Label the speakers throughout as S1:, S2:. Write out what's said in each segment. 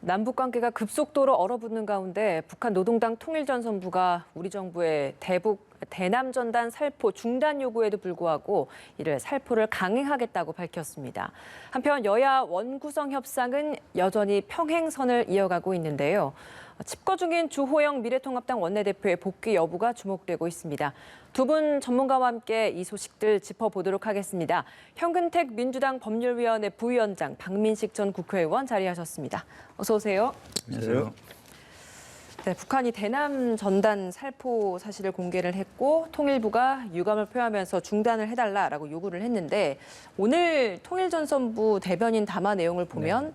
S1: 남북 관계가 급속도로 얼어붙는 가운데 북한 노동당 통일전선부가 우리 정부의 대남 전단 살포 중단 요구에도 불구하고 이를 살포를 강행하겠다고 밝혔습니다. 한편 여야 원구성 협상은 여전히 평행선을 이어가고 있는데요. 칩거 중인 주호영 미래통합당 원내대표의 복귀 여부가 주목되고 있습니다. 두 분 전문가와 함께 이 소식들 짚어보도록 하겠습니다. 현근택 민주당 법률위원회 부위원장, 박민식 전 국회의원 자리하셨습니다. 어서 오세요.
S2: 안녕하세요.
S1: 네, 북한이 대남 전단 살포 사실을 공개를 했고 통일부가 유감을 표하면서 중단을 해달라라고 요구를 했는데 오늘 통일전선부 대변인 담화 내용을 보면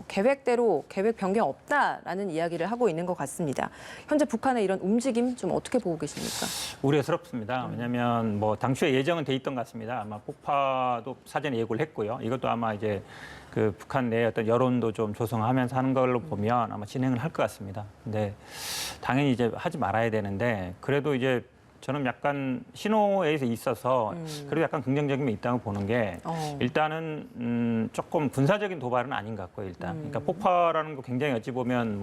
S1: 계획대로 계획 변경 없다라는 이야기를 하고 있는 것 같습니다. 현재 북한의 이런 움직임 좀 어떻게 보고 계십니까?
S2: 우려스럽습니다. 왜냐하면 당초에 예정은 돼 있던 것 같습니다. 아마 폭파도 사전에 예고를 했고요. 이것도 아마 이제 그 북한 내 어떤 여론도 좀 조성하면서 하는 걸로 보면 아마 진행을 할 것 같습니다. 근데 당연히 이제 하지 말아야 되는데 그래도 이제 저는 약간 신호에 있어서 그래도 약간 긍정적인 게 있다고 보는 게 일단은 조금 군사적인 도발은 아닌 것 같고요. 일단 그러니까 폭파라는 거 굉장히 어찌 보면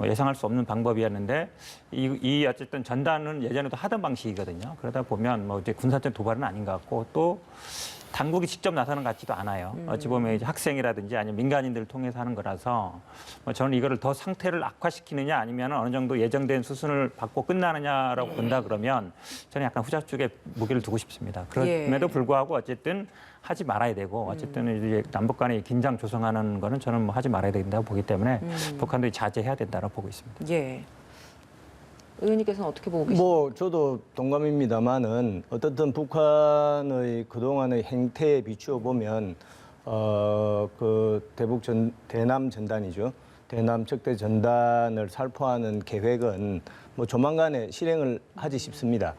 S2: 예상할 수 없는 방법이었는데 이 어쨌든 전단은 예전에도 하던 방식이거든요. 그러다 보면 이제 군사적 도발은 아닌 것 같고 또 당국이 직접 나서는 것 같지도 않아요. 어찌 보면 이제 학생이라든지 아니면 민간인들을 통해서 하는 거라서 저는 이거를 더 상태를 악화시키느냐 아니면 어느 정도 예정된 수순을 받고 끝나느냐라고 본다 그러면 저는 약간 후자 쪽에 무게를 두고 싶습니다. 그럼에도 불구하고 어쨌든 하지 말아야 되고 어쨌든 이제 남북 간의 긴장 조성하는 거는 저는 하지 말아야 된다고 보기 때문에 북한도 자제해야 된다고 보고 있습니다.
S1: 예. 의원님께서는 어떻게 보고 계십니까?
S3: 저도 동감입니다만은 어떻든 북한의 그동안의 행태에 비추어 보면 그 대남 전단이죠. 대남 척대 전단을 살포하는 계획은 조만간에 실행을 하지 싶습니다.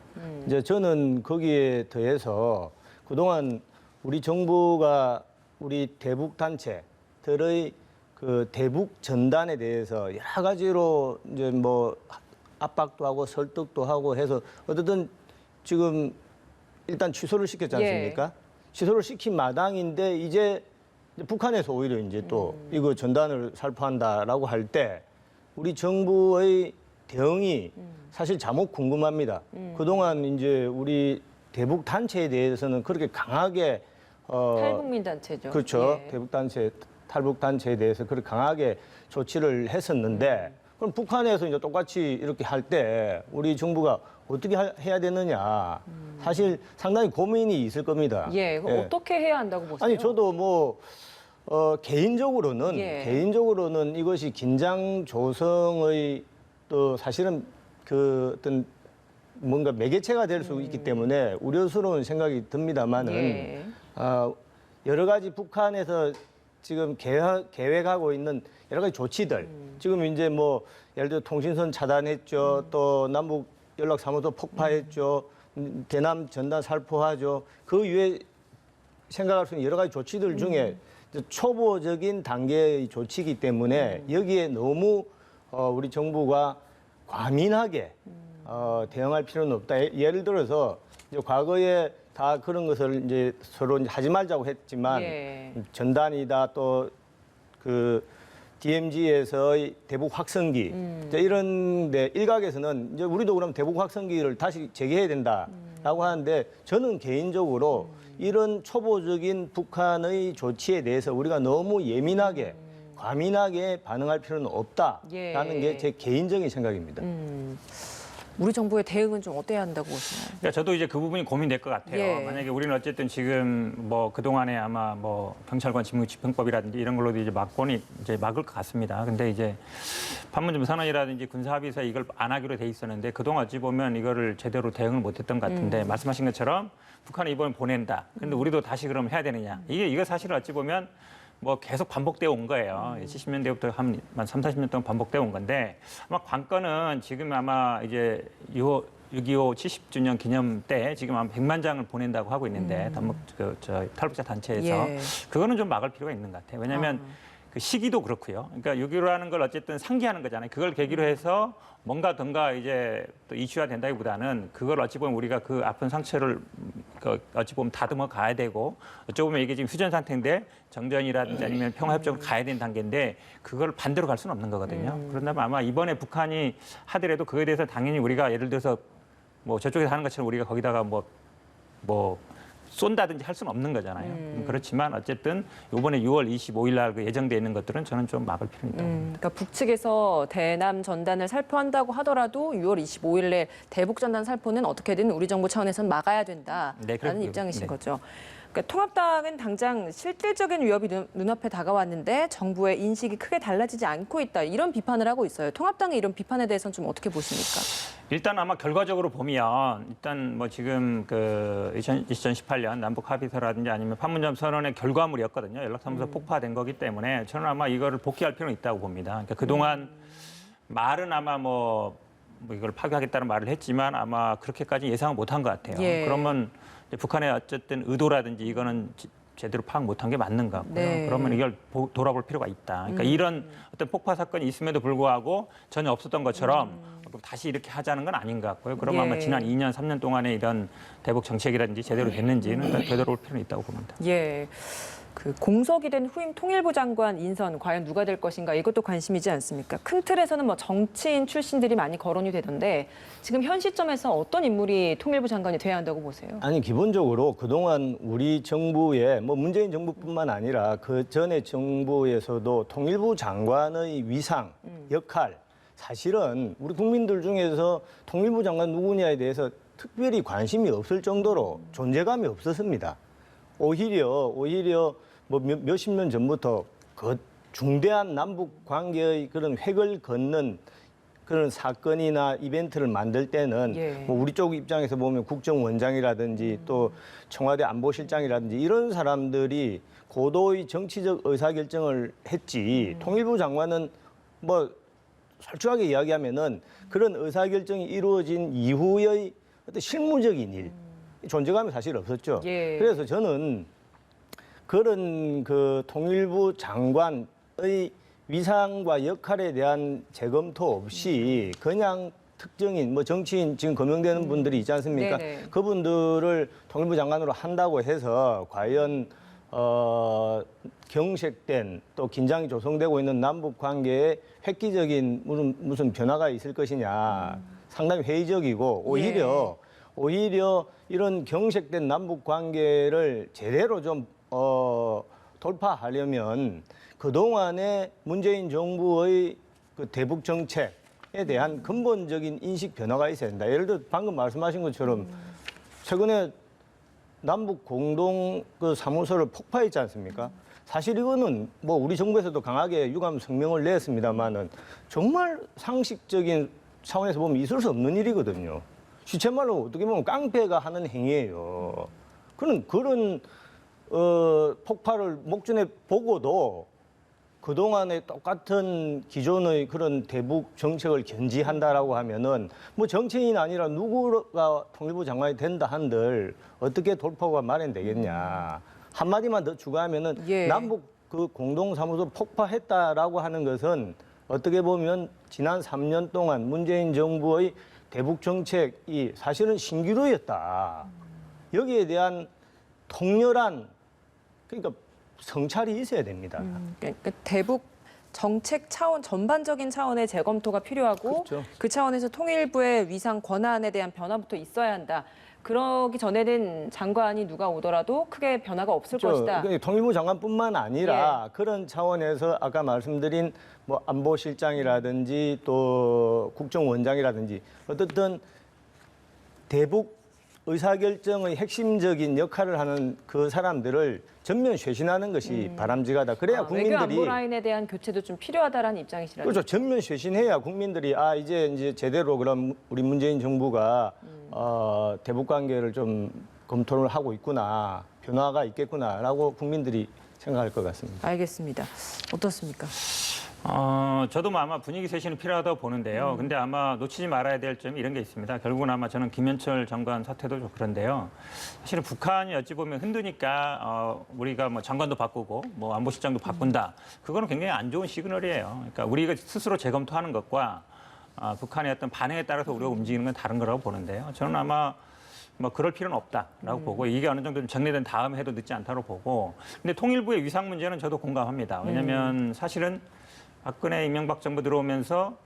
S3: 이제 저는 거기에 더해서 그동안 우리 정부가 우리 대북 단체들의 그 대북 전단에 대해서 여러 가지로 이제 압박도 하고 설득도 하고 해서 어쨌든 지금 일단 취소를 시켰지 않습니까? 취소를 시킨 마당인데 이제 북한에서 오히려 이제 또 이거 전단을 살포한다라고 할 때 우리 정부의 대응이 사실 자목 궁금합니다. 그동안 이제 우리 대북 단체에 대해서는 그렇게 강하게
S1: 탈북민 단체죠.
S3: 그렇죠.
S1: 예.
S3: 대북 단체, 탈북 단체에 대해서 그렇게 강하게 조치를 했었는데 그럼 북한에서 이제 똑같이 이렇게 할 때 우리 정부가 어떻게 해야 되느냐. 사실 상당히 고민이 있을 겁니다.
S1: 예, 그럼 어떻게 해야 한다고 보세요?
S3: 아니 저도 개인적으로는 이것이 긴장 조성의 또 사실은 그 어떤 뭔가 매개체가 될 수 있기 때문에 우려스러운 생각이 듭니다만은 여러 가지 북한에서 지금 계획하고 있는 여러 가지 조치들 지금 이제 예를 들어 통신선 차단했죠. 또 남북 연락사무소 폭파했죠. 대남 전단 살포하죠. 그 이후에 생각할 수 있는 여러 가지 조치들 중에 초보적인 단계의 조치이기 때문에 여기에 너무 우리 정부가 과민하게 대응할 필요는 없다. 예를 들어서 이제 과거에 다 그런 것을 이제 서로 하지 말자고 했지만 전단이다 또 그 DMZ에서의 대북 확성기 이런데 일각에서는 이제 우리도 그럼 대북 확성기를 다시 재개해야 된다라고 하는데 저는 개인적으로 이런 초보적인 북한의 조치에 대해서 우리가 너무 예민하게 과민하게 반응할 필요는 없다라는 게 제 개인적인 생각입니다.
S1: 우리 정부의 대응은 좀 어때야 한다고 보시나요?
S2: 그러니까 저도 이제 그 부분이 고민될 것 같아요. 만약에 우리는 어쨌든 지금 그동안에 아마 경찰관 직무집행법이라든지 이런 걸로도 이제 막을 것 같습니다. 근데 이제 판문점 선언이라든지 군사합의서 이걸 안 하기로 돼 있었는데 그동안 어찌 보면 이거를 제대로 대응을 못했던 것 같은데 말씀하신 것처럼 북한이 이번에 보낸다. 근데 우리도 다시 그럼 해야 되느냐. 이거 사실은 어찌 보면 계속 반복되어 온 거예요. 70년대부터 한 3, 40년 동안 반복되어 온 건데 아마 관건은 지금 아마 이제 6.25 70주년 기념 때 지금 아마 100만 장을 보낸다고 하고 있는데 탈북자 단체에서 그거는 좀 막을 필요가 있는 것 같아요. 왜냐하면 그 시기도 그렇고요. 그러니까 6.15라는 걸 어쨌든 상기하는 거잖아요. 그걸 계기로 해서 뭔가 이제 또 이슈화 된다기보다는 그걸 어찌 보면 우리가 그 아픈 상처를 어찌 보면 다듬어 가야 되고 어찌 보면 이게 지금 휴전 상태인데 정전이라든지 아니면 평화협정으로 가야 되는 단계인데 그걸 반대로 갈 수는 없는 거거든요. 그런다면 아마 이번에 북한이 하더라도 그거에 대해서 당연히 우리가 예를 들어서 뭐 저쪽에서 하는 것처럼 우리가 거기다가 뭐 쏜다든지 할 수는 없는 거잖아요. 그렇지만 어쨌든 이번에 6월 25일 날 그 예정돼 있는 것들은 저는 좀 막을 필요는 있다고 봅니다.
S1: 그러니까 북측에서 대남 전단을 살포한다고 하더라도 6월 25일에 대북 전단 살포는 어떻게든 우리 정부 차원에서는 막아야 된다라는
S2: 네,
S1: 입장이신
S2: 네.
S1: 거죠. 그러니까 통합당은 당장 실질적인 위협이 눈앞에 다가왔는데 정부의 인식이 크게 달라지지 않고 있다. 이런 비판을 하고 있어요. 통합당의 이런 비판에 대해서는 좀 어떻게 보십니까?
S2: 일단 아마 결과적으로 보면 일단 뭐 지금 그 2018년 남북 합의서라든지 아니면 판문점 선언의 결과물이었거든요. 연락사무소 폭파된 거기 때문에 저는 아마 이거를 복귀할 필요는 있다고 봅니다. 그러니까 그동안 말은 아마 뭐 이걸 파괴하겠다는 말을 했지만 아마 그렇게까지 예상을 못한 것 같아요.
S1: 예.
S2: 그러면 이제 북한의 어쨌든 의도라든지 이거는 제대로 파악 못한 게 맞는 것 같고요.
S1: 네.
S2: 그러면 이걸 돌아볼 필요가 있다. 그러니까 이런 어떤 폭파 사건이 있음에도 불구하고 전혀 없었던 것처럼 다시 이렇게 하자는 건 아닌 것 같고요. 그럼 아마
S1: 예.
S2: 지난 2년, 3년 동안의 이런 대북 정책이라든지 제대로 됐는지는 되돌아볼 필요는 있다고 봅니다.
S1: 예. 그 공석이 된 후임 통일부 장관 인선 과연 누가 될 것인가 이것도 관심이지 않습니까? 큰 틀에서는 뭐 정치인 출신들이 많이 거론이 되던데 지금 현 시점에서 어떤 인물이 통일부 장관이 돼야 한다고 보세요?
S3: 아니 기본적으로 그동안 우리 정부의 뭐 문재인 정부뿐만 아니라 그 전에 정부에서도 통일부 장관의 위상, 역할 사실은 우리 국민들 중에서 통일부 장관 누구냐에 대해서 특별히 관심이 없을 정도로 존재감이 없었습니다. 오히려 뭐 몇십 년 전부터 그 중대한 남북 관계의 그런 획을 긋는 그런 사건이나 이벤트를 만들 때는
S1: 예.
S3: 뭐 우리 쪽 입장에서 보면 국정원장이라든지 또 청와대 안보실장이라든지 이런 사람들이 고도의 정치적 의사결정을 했지 통일부 장관은 뭐 솔직하게 이야기하면은 그런 의사결정이 이루어진 이후의 어떤 실무적인 일 존재감이 사실 없었죠.
S1: 예.
S3: 그래서 저는 그런 그 통일부 장관의 위상과 역할에 대한 재검토 없이 그냥 특정인 뭐 정치인 지금 거명되는 분들이 있지 않습니까?
S1: 네네.
S3: 그분들을 통일부 장관으로 한다고 해서 과연 경색된 또 긴장이 조성되고 있는 남북 관계에 획기적인 무슨 변화가 있을 것이냐 상당히 회의적이고 오히려 이런 경색된 남북 관계를 제대로 좀 돌파하려면 그동안의 문재인 정부의 그 대북 정책에 대한 근본적인 인식 변화가 있어야 된다. 예를 들어 방금 말씀하신 것처럼 최근에 남북 공동 그 사무소를 폭파했지 않습니까? 사실 이거는 뭐 우리 정부에서도 강하게 유감 성명을 냈습니다만은 정말 상식적인 차원에서 보면 있을 수 없는 일이거든요. 시체말로 어떻게 보면 깡패가 하는 행위예요. 그런 폭발을 목전에 보고도 그동안의 똑같은 기존의 그런 대북 정책을 견지한다라고 하면은 뭐 정치인이 아니라 누구가 통일부 장관이 된다 한들 어떻게 돌파가 마련되겠냐. 한마디만 더 추가하면은
S1: 예.
S3: 남북 그 공동사무소 폭파했다라고 하는 것은 어떻게 보면 지난 3년 동안 문재인 정부의 대북 정책이 사실은 신기루였다. 여기에 대한 통렬한 그러니까 성찰이 있어야 됩니다.
S1: 그러니까 대북 정책 차원 전반적인 차원의 재검토가 필요하고
S3: 그렇죠.
S1: 그 차원에서 통일부의 위상 권한에 대한 변화부터 있어야 한다. 그러기 전에는 장관이 누가 오더라도 크게 변화가 없을 것이다.
S3: 그러니까 통일부 장관뿐만 아니라 그런 차원에서 아까 말씀드린 뭐 안보실장이라든지 또 국정원장이라든지 어떻든 대북 의사결정의 핵심적인 역할을 하는 그 사람들을 전면 쇄신하는 것이 바람직하다. 그래야
S1: 외교
S3: 국민들이
S1: 안보 라인에 대한 교체도 좀 필요하다라는 입장이시라는
S3: 그렇죠. 전면 쇄신해야 국민들이 이제 제대로 그럼 우리 문재인 정부가 대북 관계를 좀 검토를 하고 있구나, 변화가 있겠구나라고 국민들이 생각할 것 같습니다.
S1: 알겠습니다. 어떻습니까?
S2: 저도 뭐 아마 분위기 쇄신이 필요하다고 보는데요. 근데 아마 놓치지 말아야 될 점이 이런 게 있습니다. 결국은 아마 저는 김현철 장관 사태도 좀 그런데요. 사실은 북한이 어찌 보면 흔드니까 우리가 뭐 장관도 바꾸고 뭐 안보실장도 바꾼다. 그거는 굉장히 안 좋은 시그널이에요. 그러니까 우리가 스스로 재검토하는 것과 북한의 어떤 반응에 따라서 우리가 움직이는 건 다른 거라고 보는데요. 저는 아마 뭐 그럴 필요는 없다라고 보고 이게 어느 정도 좀 정리된 다음에 해도 늦지 않다고 보고 근데 통일부의 위상 문제는 저도 공감합니다. 왜냐하면 사실은 박근혜 이명박 정부 들어오면서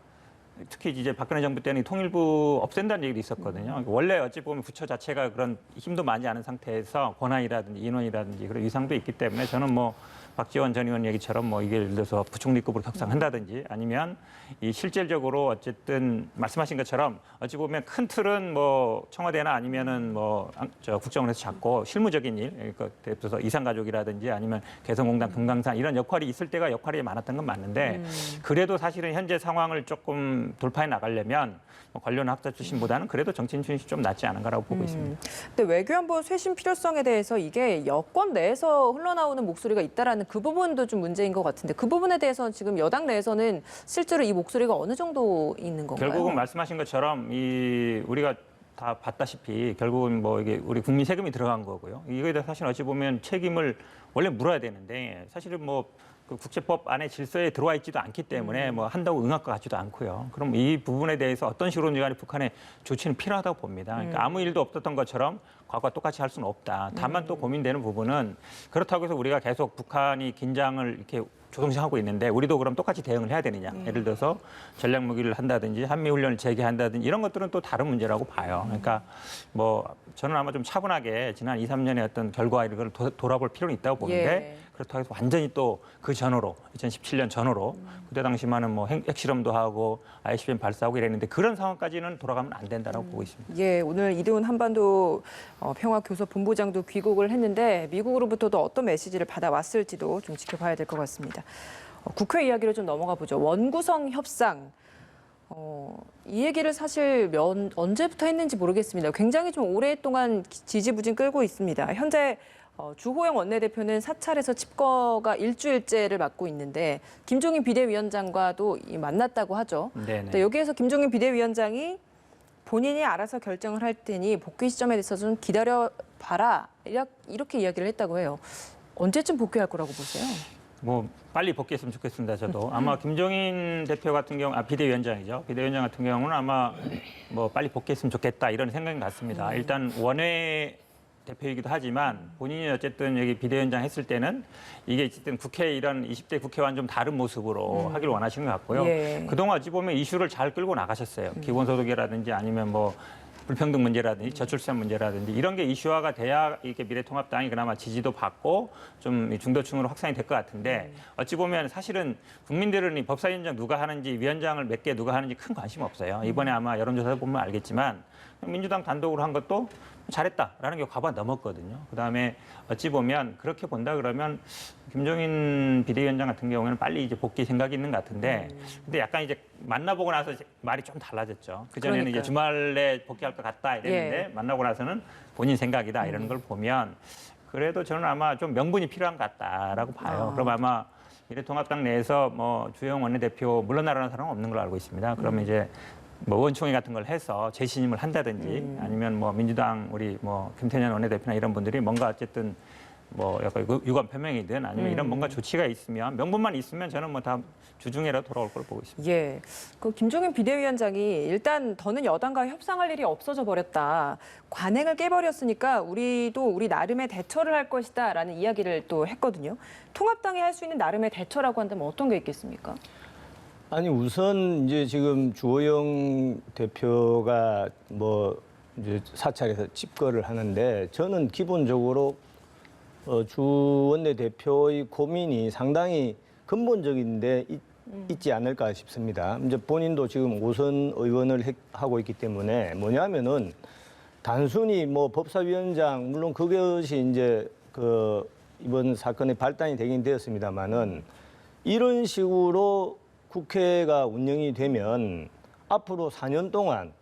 S2: 특히 이제 박근혜 정부 때는 통일부 없앤다는 얘기도 있었거든요. 원래 어찌 보면 부처 자체가 그런 힘도 많지 않은 상태에서 권한이라든지 인원이라든지 그런 위상도 있기 때문에 저는 뭐 박지원 전 의원 얘기처럼 뭐 이게 예를 들어서 부총리급으로 격상한다든지 아니면 이 실질적으로 어쨌든 말씀하신 것처럼 어찌 보면 큰 틀은 뭐 청와대나 아니면은 뭐 국정원에서 잡고 실무적인 일, 그러니까 그래서 이산가족이라든지 아니면 개성공단 금강산 이런 역할이 있을 때가 역할이 많았던 건 맞는데 그래도 사실은 현재 상황을 조금 돌파해 나가려면 뭐 관련 학자 출신보다는 그래도 정치인 출신이 좀 낫지 않은가라고 보고 있습니다.
S1: 근데 외교안보 쇄신 필요성에 대해서 이게 여권 내에서 흘러나오는 목소리가 있다라는 그 부분도 좀 문제인 것 같은데 그 부분에 대해서는 지금 여당 내에서는 실제로 이 목소리가 어느 정도 있는 건가요?
S2: 결국은 말씀하신 것처럼 이 우리가 다 봤다시피 결국은 뭐 이게 우리 국민 세금이 들어간 거고요. 이거에 대해서 사실 어찌 보면 책임을 원래 물어야 되는데 사실은 뭐 그 국제법 안에 질서에 들어와 있지도 않기 때문에 뭐 한다고 응할 것 같지도 않고요. 그럼 이 부분에 대해서 어떤 식으로든 간에 북한의 조치는 필요하다고 봅니다. 그러니까 아무 일도 없었던 것처럼 과거와 똑같이 할 수는 없다. 다만 또 고민되는 부분은 그렇다고 해서 우리가 계속 북한이 긴장을 이렇게 조성하고 있는데 우리도 그럼 똑같이 대응을 해야 되느냐. 예를 들어서 전략 무기를 한다든지 한미훈련을 재개한다든지 이런 것들은 또 다른 문제라고 봐요. 그러니까 뭐 저는 아마 좀 차분하게 지난 2, 3년의 어떤 결과 이걸 돌아볼 필요는 있다고 보는데
S1: 예.
S2: 그렇다고 해서 완전히 또 그 전으로 2017년 전으로 그때 당시만은 뭐 핵실험도 하고 ICBM 발사하고 이랬는데 그런 상황까지는 돌아가면 안 된다라고 보고 있습니다.
S1: 예, 오늘 이대훈 한반도 평화교섭본부장도 귀국을 했는데 미국으로부터도 어떤 메시지를 받아왔을지도 좀 지켜봐야 될 것 같습니다. 국회 이야기로 좀 넘어가 보죠. 원구성 협상. 이 얘기를 사실 언제부터 했는지 모르겠습니다. 굉장히 좀 오랫동안 지지부진 끌고 있습니다. 현재 주호영 원내대표는 사찰에서 집거가 일주일째를 맡고 있는데 김종인 비대위원장과도 만났다고 하죠.
S2: 네네.
S1: 여기에서 김종인 비대위원장이 본인이 알아서 결정을 할 테니 복귀 시점에 대해서 좀 기다려봐라 이렇게 이야기를 했다고 해요. 언제쯤 복귀할 거라고 보세요?
S2: 뭐 빨리 복귀했으면 좋겠습니다. 저도 아마 김종인 대표 같은 경우 비대위원장이죠. 비대위원장 같은 경우는 아마 뭐 빨리 복귀했으면 좋겠다 이런 생각인 것 같습니다. 일단 원외 대표이기도 하지만 본인이 어쨌든 여기 비대위원장 했을 때는 이게 어쨌든 국회 이런 20대 국회와는 좀 다른 모습으로 하길 원하시는 것 같고요.
S1: 예.
S2: 그동안 어찌 보면 이슈를 잘 끌고 나가셨어요. 기본소득이라든지 아니면 뭐 불평등 문제라든지 저출산 문제라든지 이런 게 이슈화가 돼야 이렇게 미래통합당이 그나마 지지도 받고 좀 중도층으로 확산이 될 것 같은데 어찌 보면 사실은 국민들은 이 법사위원장 누가 하는지 위원장을 몇 개 누가 하는지 큰 관심 없어요. 이번에 아마 여론조사 보면 알겠지만 민주당 단독으로 한 것도 잘했다라는 게 과반 넘었거든요. 그다음에 어찌 보면 그렇게 본다 그러면 김종인 비대위원장 같은 경우에는 빨리 이제 복귀 생각이 있는 것 같은데 근데 약간 이제 만나보고 나서 말이 좀 달라졌죠. 그전에는
S1: 그러니까요.
S2: 이제 주말에 복귀할 것 같다 이랬는데
S1: 예.
S2: 만나고 나서는 본인 생각이다 이러는 걸 보면 그래도 저는 아마 좀 명분이 필요한 것 같다라고 봐요. 그럼 아마 미래통합당 내에서 뭐 주호영 원내대표 물러나라는 사람은 없는 걸로 알고 있습니다. 그러면 이제 뭐 의원총회 같은 걸 해서 재신임을 한다든지 아니면 뭐 민주당 우리 뭐 김태년 원내대표나 이런 분들이 뭔가 어쨌든 뭐 약간 유감 표명이든 아니면 이런 뭔가 조치가 있으면 명분만 있으면 저는 뭐 다 주중에라도 돌아올 걸 보고 있습니다.
S1: 예, 그 김종인 비대위원장이 일단 더는 여당과 협상할 일이 없어져 버렸다. 관행을 깨버렸으니까 우리도 우리 나름의 대처를 할 것이다라는 이야기를 또 했거든요. 통합당이 할 수 있는 나름의 대처라고 한다면 어떤 게 있겠습니까?
S3: 아니 우선 이제 지금 주호영 대표가 뭐 이제 사찰에서 집거를 하는데 저는 기본적으로 주 원내대표의 고민이 상당히 근본적인데 있지 않을까 싶습니다. 이제 본인도 지금 5선 의원을 하고 있기 때문에 뭐냐면은 단순히 뭐 법사위원장 물론 그것이 이제 그 이번 사건의 발단이 되긴 되었습니다만은 이런 식으로 국회가 운영이 되면 앞으로 4년 동안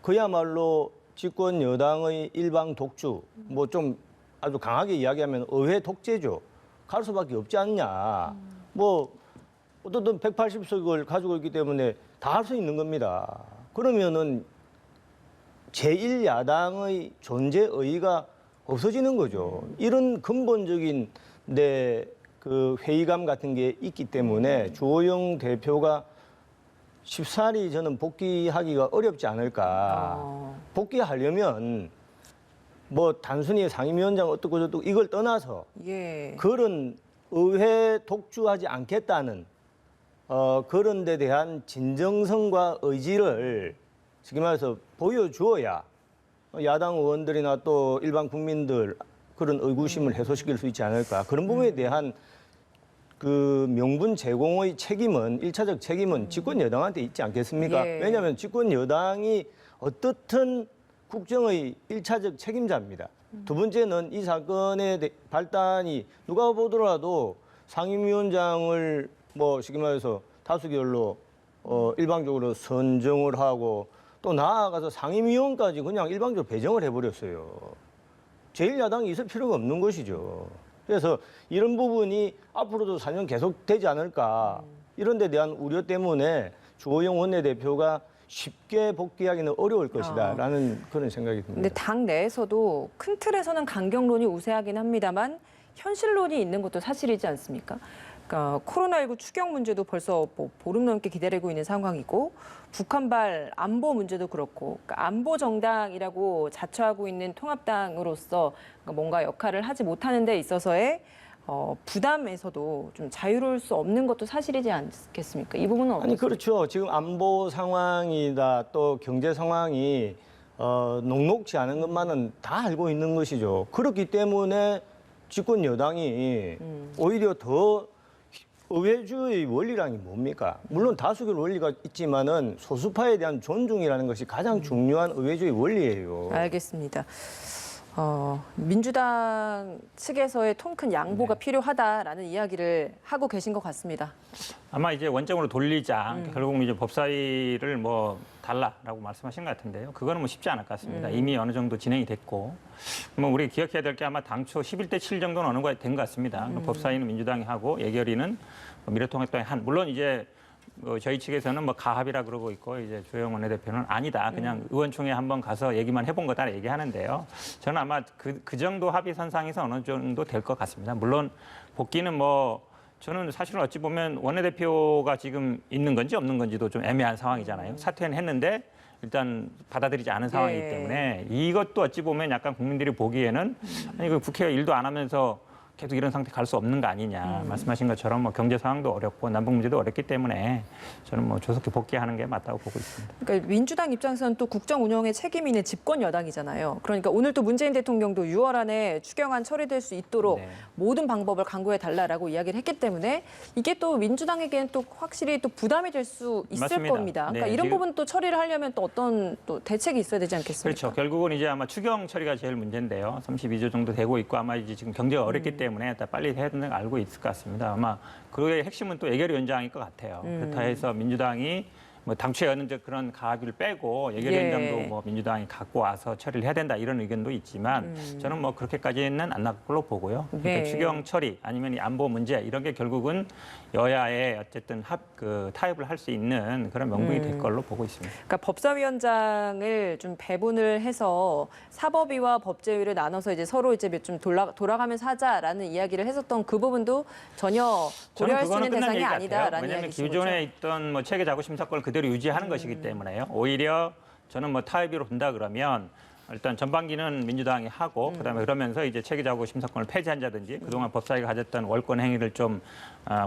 S3: 그야말로 집권 여당의 일방 독주, 뭐 좀 아주 강하게 이야기하면 의회 독재죠. 갈 수밖에 없지 않냐. 뭐 어떤 180석을 가지고 있기 때문에 다 할 수 있는 겁니다. 그러면은 제1야당의 존재 의의가 없어지는 거죠. 이런 근본적인 그 회의감 같은 게 있기 때문에 주호영 대표가 쉽사리 저는 복귀하기가 어렵지 않을까. 복귀하려면 뭐 단순히 상임위원장 어떻고 저떻고 이걸 떠나서
S1: 예.
S3: 그런 의회 독주하지 않겠다는 그런 데 대한 진정성과 의지를 쉽게 말해서 보여주어야 야당 의원들이나 또 일반 국민들 그런 의구심을 해소시킬 수 있지 않을까. 그런 부분에 대한 그 명분 제공의 책임은 일차적 책임은 집권 여당한테 있지 않겠습니까?
S1: 예.
S3: 왜냐하면 집권 여당이 어떻든 국정의 일차적 책임자입니다. 두 번째는 이 사건의 발단이 누가 보더라도 상임위원장을 뭐 쉽게 말해서 다수결로 일방적으로 선정을 하고 또 나아가서 상임위원까지 그냥 일방적으로 배정을 해버렸어요. 제1야당이 있을 필요가 없는 것이죠. 그래서 이런 부분이 앞으로도 4년 계속되지 않을까 이런 데 대한 우려 때문에 주호영 원내대표가 쉽게 복귀하기는 어려울 것이다라는 그런 생각이 듭니다.
S1: 근데 당 내에서도 큰 틀에서는 강경론이 우세하긴 합니다만 현실론이 있는 것도 사실이지 않습니까? 그러니까 코로나19 추경 문제도 벌써 뭐 보름 넘게 기다리고 있는 상황이고 북한발 안보 문제도 그렇고 그러니까 안보 정당이라고 자처하고 있는 통합당으로서 뭔가 역할을 하지 못하는 데 있어서의 부담에서도 좀 자유로울 수 없는 것도 사실이지 않겠습니까? 이 부분은 어떻습니까?
S3: 아니 그렇죠. 지금 안보 상황이다 또 경제 상황이 녹록지 않은 것만은 다 알고 있는 것이죠. 그렇기 때문에 집권 여당이 오히려 더 의회주의 원리랑이 뭡니까? 물론 다수결 원리가 있지만은 소수파에 대한 존중이라는 것이 가장 중요한 의회주의 원리예요.
S1: 알겠습니다. 민주당 측에서의 통 큰 양보가 필요하다라는 이야기를 하고 계신 것 같습니다.
S2: 아마 이제 원점으로 돌리자. 결국 이제 법사위를 뭐 달라라고 말씀하신 것 같은데요. 그거는 뭐 쉽지 않을 것 같습니다. 이미 어느 정도 진행이 됐고, 뭐 우리 기억해야 될 게 아마 당초 11대 7 정도는 어느 정도 된 것 같습니다. 법사위는 민주당이 하고 예결위는 미래통합당이 한. 물론 이제 저희 측에서는 뭐 가합이라 그러고 있고 이제 주호영 원내대표는 아니다. 그냥 의원총회 한번 가서 얘기만 해본 거다 얘기하는데요. 저는 아마 그 정도 합의 선상에서 어느 정도 될 것 같습니다. 물론 복귀는 뭐 저는 사실은 어찌 보면 원내대표가 지금 있는 건지 없는 건지도 좀 애매한 상황이잖아요. 사퇴는 했는데 일단 받아들이지 않은 상황이기 때문에 이것도 어찌 보면 약간 국민들이 보기에는 아니 그 국회가 일도 안 하면서 계속 이런 상태 갈 수 없는 거 아니냐. 말씀하신 것처럼 뭐 경제 상황도 어렵고 남북 문제도 어렵기 때문에 저는 뭐 조속히 복귀하는 게 맞다고 보고 있습니다.
S1: 그러니까 민주당 입장에서는 또 국정 운영에 책임이 있는 집권 여당이잖아요. 그러니까 오늘 또 문재인 대통령도 6월 안에 추경안 처리될 수 있도록 모든 방법을 강구해 달라라고 이야기를 했기 때문에 이게 또 민주당에게는 또 확실히 또 부담이 될 수 있을
S2: 맞습니다.
S1: 겁니다. 그러니까
S2: 네,
S1: 이런
S2: 지금...
S1: 부분 또 처리를 하려면 또 어떤 또 대책이 있어야 되지 않겠습니까?
S2: 그렇죠. 결국은 이제 아마 추경 처리가 제일 문제인데요. 32조 정도 되고 있고 아마 이제 지금 경제가 어렵기 때문에 다 빨리 해야 된다는 걸 알고 있을 것 같습니다. 아마 그의 핵심은 또 예결위원장일 것 같아요. 그렇다 해서 민주당이 뭐 당초에는 그런 가합의를 빼고 예결위원장도 뭐 민주당이 갖고 와서 처리를 해야 된다 이런 의견도 있지만 저는 뭐 그렇게까지는 안 나갈 걸로 보고요. 그러니까 추경 처리 아니면 이 안보 문제 이런 게 결국은 여야의 어쨌든 타협을 할 수 있는 그런 명분이 될 걸로 보고 있습니다.
S1: 그러니까 법사위원장을 좀 배분을 해서 사법위와 법제위를 나눠서 이제 서로 이제 좀 돌아가면서 하자라는 이야기를 했었던 그 부분도 전혀 고려할 수 있는 대상이 아니다라는
S2: 왜냐하면
S1: 이야기죠.
S2: 기존에 있던 뭐 체계 자구 심사권을 그대로 유지하는 것이기 때문에요. 오히려 저는 뭐 타협위로 본다 그러면 일단 전반기는 민주당이 하고 그다음에 그러면서 이제 체계자구 심사권을 폐지한다든지 그동안 법사위가 가졌던 월권 행위를 좀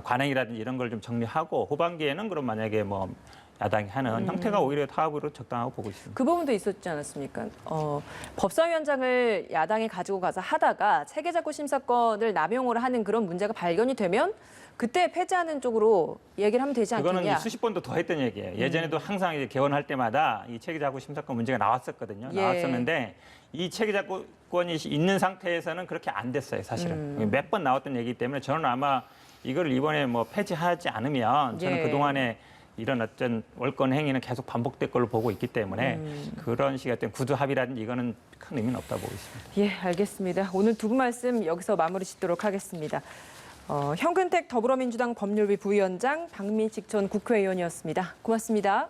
S2: 관행이라든지 이런 걸 좀 정리하고 후반기에는 그럼 만약에 뭐 야당이 하는 형태가 오히려 타협으로 적당하고 보고 있습니다.
S1: 그 부분도 있었지 않았습니까? 법사위원장을 야당이 가지고 가서 하다가 체계자구 심사권을 남용을 하는 그런 문제가 발견이 되면 그때 폐지하는 쪽으로 얘기를 하면 되지 않겠냐?
S2: 그거는 수십 번도 더 했던 얘기예요. 예전에도 항상 이제 개원할 때마다 이 체계자구 심사권 문제가 나왔었거든요. 나왔었는데 이 체계자구권이 있는 상태에서는 그렇게 안 됐어요, 사실은. 몇 번 나왔던 얘기이기 때문에 저는 아마 이걸 이번에 뭐 폐지하지 않으면 저는 그동안에 이런 어떤 월권 행위는 계속 반복될 걸로 보고 있기 때문에 그런 식의 어떤 구두 합의라든지 이거는 큰 의미는 없다고 보고 있습니다.
S1: 예, 알겠습니다. 오늘 두 분 말씀 여기서 마무리 짓도록 하겠습니다. 현근택 더불어민주당 법률위 부위원장, 박민식 전 국회의원이었습니다. 고맙습니다.